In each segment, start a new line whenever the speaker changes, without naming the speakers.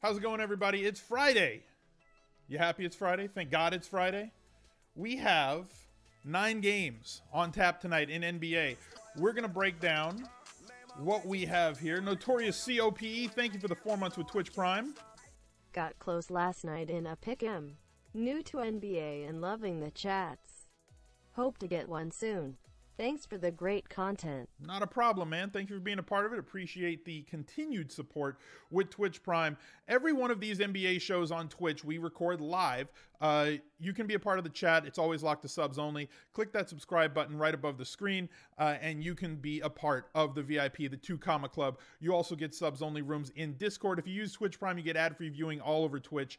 How's it going, everybody? It's Friday. You happy it's Friday? Thank God it's Friday. We have 9 games on tap tonight in NBA. We're going to break down what we have here. Notorious COPE, thank you for the 4 months with Twitch Prime.
Got close last night in a pick'em. New to NBA and loving the chats. Hope to get one soon. Thanks for the great content. Not
a problem, man. Thank you for being a part of it. Appreciate the continued support with Twitch Prime. Every one of these NBA shows on Twitch, we record live. You can be a part of the chat. It's always locked to subs only. Click that subscribe button right above the screen, and you can be a part of the VIP, the 2 Comma Club. You also get subs only rooms in Discord. If you use Twitch Prime, you get ad-free viewing all over Twitch,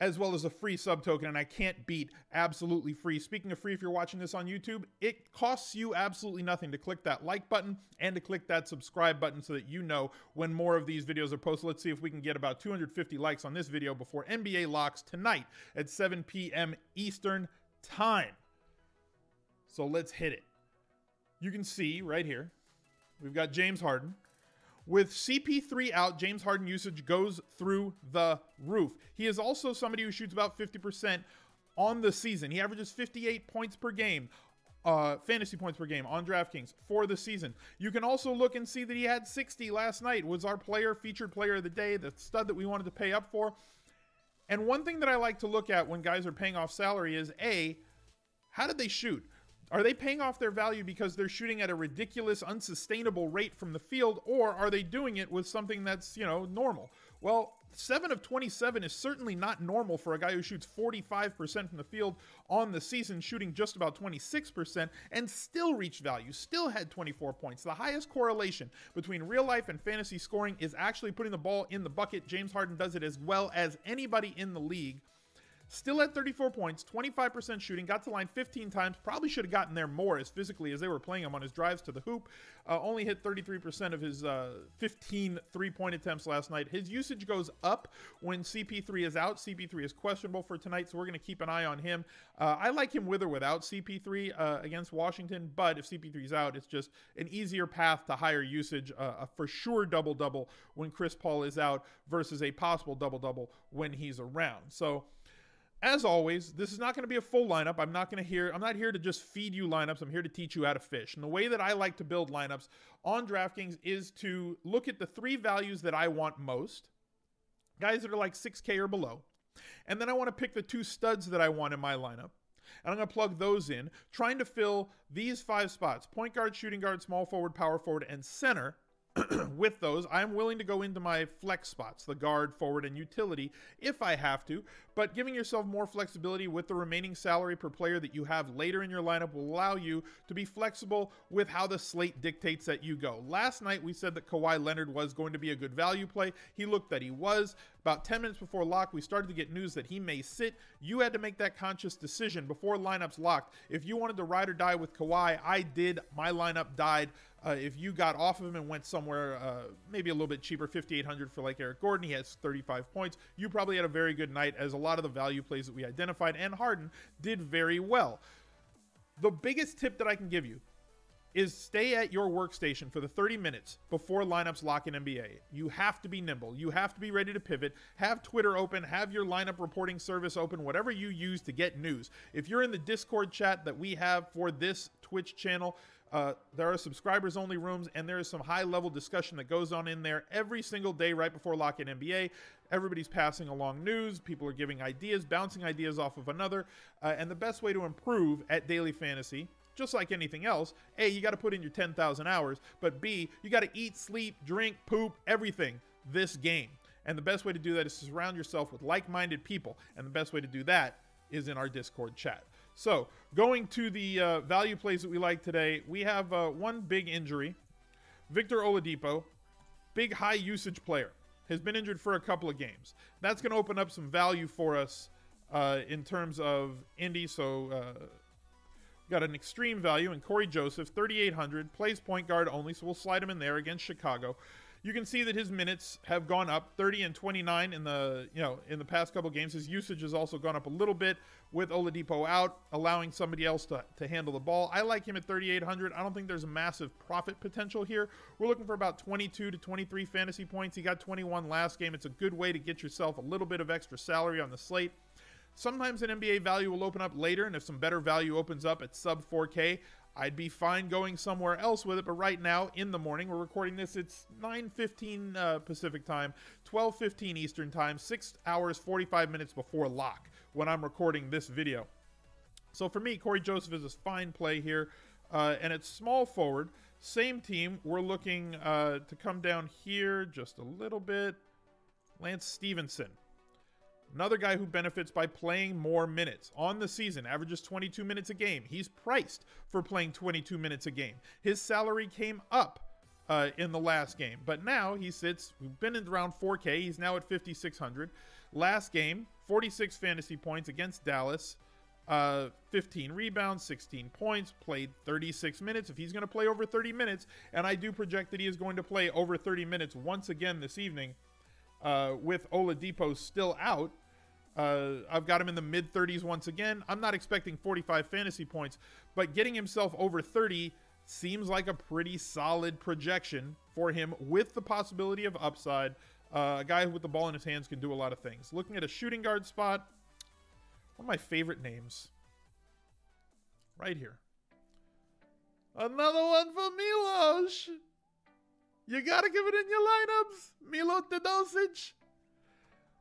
as well as a free sub token, and I can't beat absolutely free. Speaking of free, if you're watching this on YouTube, it costs you absolutely nothing to click that like button and to click that subscribe button so that you know when more of these videos are posted. Let's see if we can get about 250 likes on this video before NBA locks tonight at 7 p.m. Eastern Time. So let's hit it. You can see right here, we've got James Harden. With CP3 out, James Harden usage goes through the roof. He is also somebody who shoots about 50% on the season. He averages 58 points per game, fantasy points per game on DraftKings for the season. You can also look and see that he had 60 last night, was our featured player of the day, the stud that we wanted to pay up for. And one thing that I like to look at when guys are paying off salary is, A, how did they shoot? Are they paying off their value because they're shooting at a ridiculous, unsustainable rate from the field, or are they doing it with something that's, normal? Well, 7 of 27 is certainly not normal for a guy who shoots 45% from the field on the season, shooting just about 26%, and still reached value, still had 24 points. The highest correlation between real life and fantasy scoring is actually putting the ball in the bucket. James Harden does it as well as anybody in the league. Still had 34 points, 25% shooting, got to line 15 times. Probably should have gotten there more as physically as they were playing him on his drives to the hoop. Only hit 33% of his 15 three-point attempts last night. His usage goes up when CP3 is out. CP3 is questionable for tonight, so we're going to keep an eye on him. I like him with or without CP3 against Washington, but if CP3 is out, it's just an easier path to higher usage. A for sure double-double when Chris Paul is out versus a possible double-double when he's around. So, as always, this is not going to be a full lineup. I'm not here to just feed you lineups. I'm here to teach you how to fish. And the way that I like to build lineups on DraftKings is to look at the 3 values that I want most, guys that are like 6K or below. And then I want to pick the 2 studs that I want in my lineup. And I'm going to plug those in, trying to fill these 5 spots: point guard, shooting guard, small forward, power forward, and center. With those, I'm willing to go into my flex spots, the guard, forward, and utility, if I have to. But giving yourself more flexibility with the remaining salary per player that you have later in your lineup will allow you to be flexible with how the slate dictates that you go. Last night, we said that Kawhi Leonard was going to be a good value play. He looked that he was. About 10 minutes before lock, we started to get news that he may sit. You had to make that conscious decision before lineups locked. If you wanted to ride or die with Kawhi, I did. My lineup died. If you got off of him and went somewhere maybe a little bit cheaper, $5,800 for like Eric Gordon, he has 35 points. You probably had a very good night, as a lot of the value plays that we identified and Harden did very well. The biggest tip that I can give you is stay at your workstation for the 30 minutes before lineups lock in NBA. You have to be nimble. You have to be ready to pivot. Have Twitter open. Have your lineup reporting service open, whatever you use to get news. If you're in the Discord chat that we have for this Twitch channel, there are subscribers only rooms, and there is some high level discussion that goes on in there every single day right before lock in NBA. Everybody's passing along news. People are giving ideas, bouncing ideas off of another. And the best way to improve at daily fantasy, just like anything else, A, you got to put in your 10,000 hours, but B, you got to eat, sleep, drink, poop, everything this game. And the best way to do that is to surround yourself with like-minded people. And the best way to do that is in our Discord chat. So, going to the value plays that we like today, we have one big injury. Victor Oladipo, big high usage player, has been injured for a couple of games. That's going to open up some value for us in terms of Indy. So, got an extreme value in Corey Joseph, 3,800, plays point guard only, so we'll slide him in there against Chicago. You can see that his minutes have gone up 30 and 29 in the, in the past couple games. His usage has also gone up a little bit with OLADIPO out, allowing somebody else to handle the ball. I like him at 3,800. I don't think there's a massive profit potential here. We're looking for about 22 to 23 fantasy points. He got 21 last game. It's a good way to get yourself a little bit of extra salary on the slate. Sometimes an NBA value will open up later, and if some better value opens up at sub 4K, I'd be fine going somewhere else with it. But right now, in the morning, we're recording this. It's 9:15 Pacific time, 12:15 Eastern time, 6 hours, 45 minutes before lock when I'm recording this video. So for me, Cory Joseph is a fine play here. And it's small forward. Same team. We're looking to come down here just a little bit. Lance Stephenson. Another guy who benefits by playing more minutes on the season, averages 22 minutes a game. He's priced for playing 22 minutes a game. His salary came up in the last game, but now he sits, we've been in around 4K. He's now at 5,600. Last game, 46 fantasy points against Dallas, 15 rebounds, 16 points, played 36 minutes. If he's going to play over 30 minutes, and I do project that he is going to play over 30 minutes once again this evening, with OLADIPO still out, I've got him in the mid-30s once again. I'm not expecting 45 fantasy points, but getting himself over 30 seems like a pretty solid projection for him with the possibility of upside. A guy with the ball in his hands can do a lot of things. Looking at a shooting guard spot, one of my favorite names right here. Another one for MILOS. You got to give it in your lineups. TEODOSIC.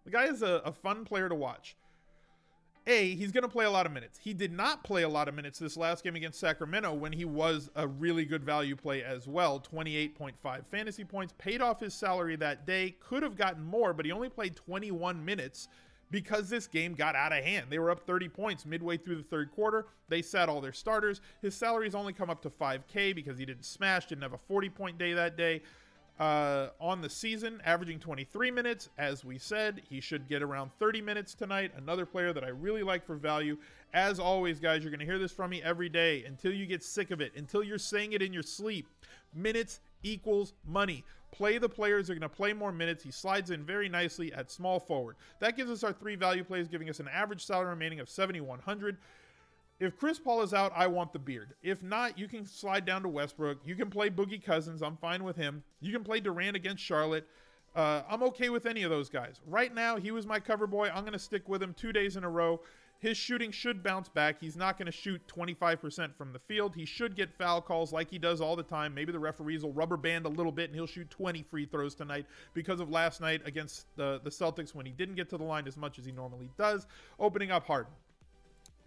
The guy is a fun player to watch. He's going to play a lot of minutes. He did not play a lot of minutes this last game against Sacramento when he was a really good value play as well. 28.5 fantasy points. Paid off his salary that day. Could have gotten more, but he only played 21 minutes because this game got out of hand. They were up 30 points midway through the third quarter. They sat all their starters. His salary's only come up to 5K because he didn't smash, didn't have a 40-point day that day. On the season, averaging 23 minutes. As we said, he should get around 30 minutes tonight. Another player that I really like for value. As always, guys, you're going to hear this from me every day until you get sick of it, until you're saying it in your sleep. Minutes equals money. Play the players that are going to play more minutes. He slides in very nicely at small forward. That gives us our three value plays, giving us an average salary remaining of 7,100. If Chris Paul is out, I want the beard. If not, you can slide down to Westbrook. You can play Boogie Cousins. I'm fine with him. You can play Durant against Charlotte. I'm okay with any of those guys. Right now, he was my cover boy. I'm going to stick with him 2 days in a row. His shooting should bounce back. He's not going to shoot 25% from the field. He should get foul calls like he does all the time. Maybe the referees will rubber band a little bit and he'll shoot 20 free throws tonight because of last night against the Celtics when he didn't get to the line as much as he normally does, opening up Harden.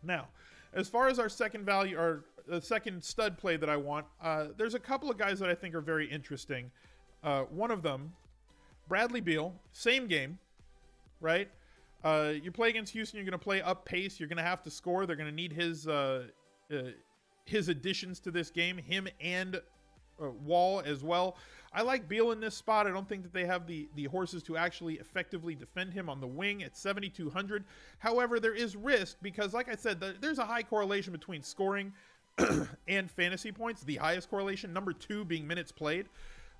Now, as far as our second value, or the second stud play that I want, there's a couple of guys that I think are very interesting. One of them, Bradley Beal, same game, right? You play against Houston, you're going to play up pace. You're going to have to score. They're going to need his additions to this game, him and Wall as well. I like Beal in this spot. I don't think that they have the horses to actually effectively defend him on the wing at 7,200. However, there is risk because, like I said, there's a high correlation between scoring and fantasy points. The highest correlation, number 2 being minutes played.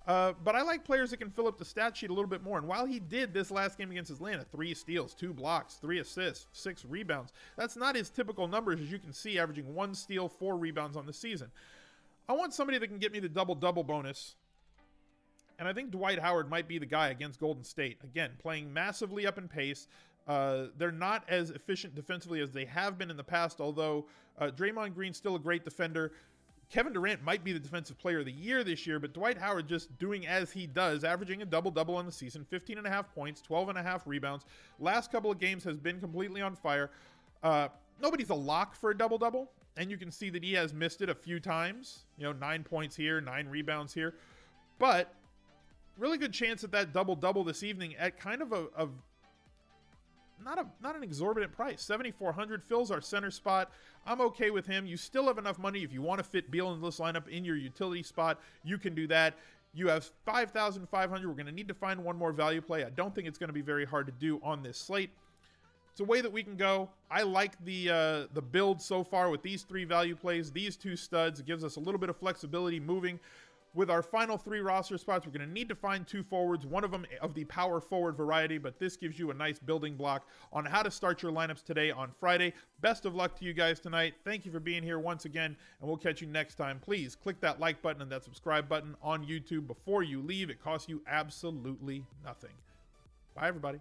But I like players that can fill up the stat sheet a little bit more. And while he did this last game against Atlanta, 3 steals, 2 blocks, 3 assists, 6 rebounds, that's not his typical numbers, as you can see, averaging 1 steal, 4 rebounds on the season. I want somebody that can get me the double-double bonus. And I think Dwight Howard might be the guy against Golden State. Again, playing massively up in pace. They're not as efficient defensively as they have been in the past, although Draymond Green's still a great defender. Kevin Durant might be the defensive player of the year this year, but Dwight Howard just doing as he does, averaging a double-double on the season, 15.5 points, 12.5 rebounds. Last couple of games has been completely on fire. Nobody's a lock for a double-double, and you can see that he has missed it a few times. 9 points here, 9 rebounds here. But really good chance at that double-double this evening at kind of not an exorbitant price. 7,400 fills our center spot. I'm okay with him. You still have enough money if you want to fit Beal in this lineup in your utility spot. You can do that. You have 5,500. We're going to need to find one more value play. I don't think it's going to be very hard to do on this slate. It's a way that we can go. I like the build so far with these 3 value plays, these 2 studs. It gives us a little bit of flexibility moving with our final 3 roster spots. We're going to need to find 2 forwards, one of them of the power forward variety, but this gives you a nice building block on how to start your lineups today on Friday. Best of luck to you guys tonight. Thank you for being here once again, and we'll catch you next time. Please click that like button and that subscribe button on YouTube before you leave. It costs you absolutely nothing. Bye, everybody.